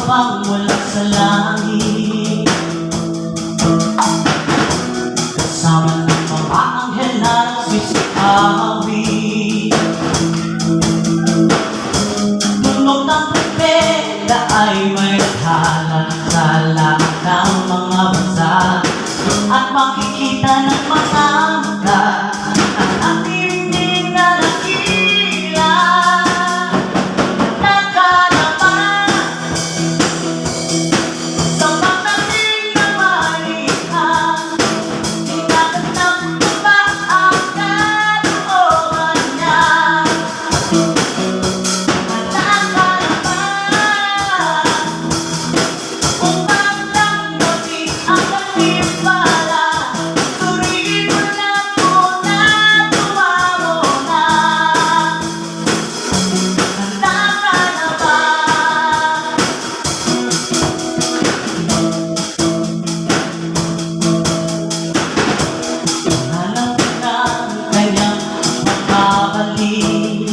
babang mula sa langit, kasama ng mga anghel na nagsisiawit. Tunog ng trumpeta ay may naghalat sa lahat ng mga bansa, at makikita ng mga mata ang hindi na nakila. Nagkalaman sa pagdating ng malihan, tinatanap ko ba ang kalooban niya? Kung magdamdamin ang pagpipala, suriin mo na muna, tumamo na. Handa ka na ba? Hanap na ang kanyang magbabalik.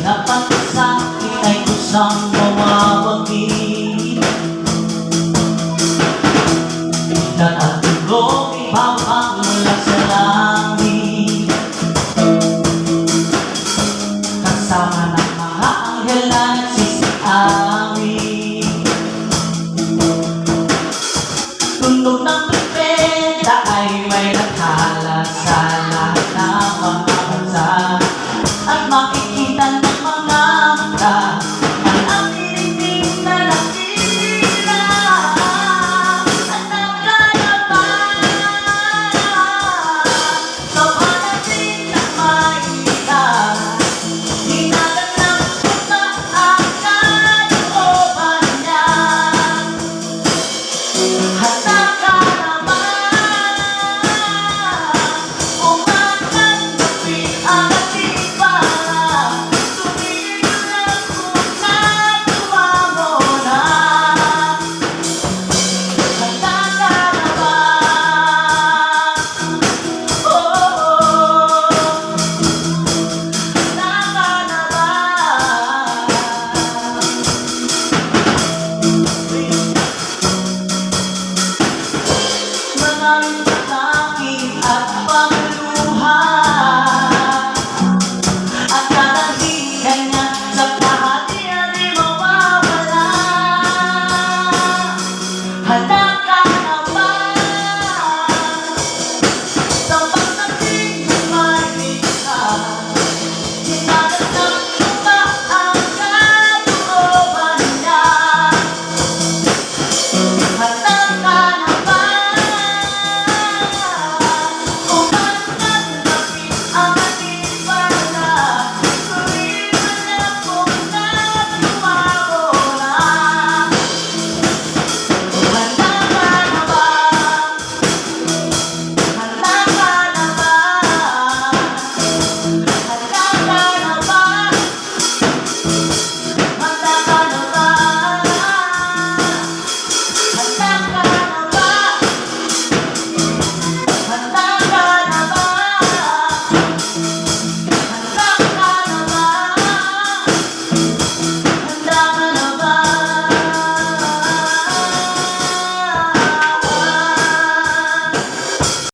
Dapat sa akin ay kusang mawawagi, at ang tulog ibabang mula sa langit, kasama ng mga anghel na nagsisiawit. Tunog ng trumpeta ay may naghalat sa lahat ng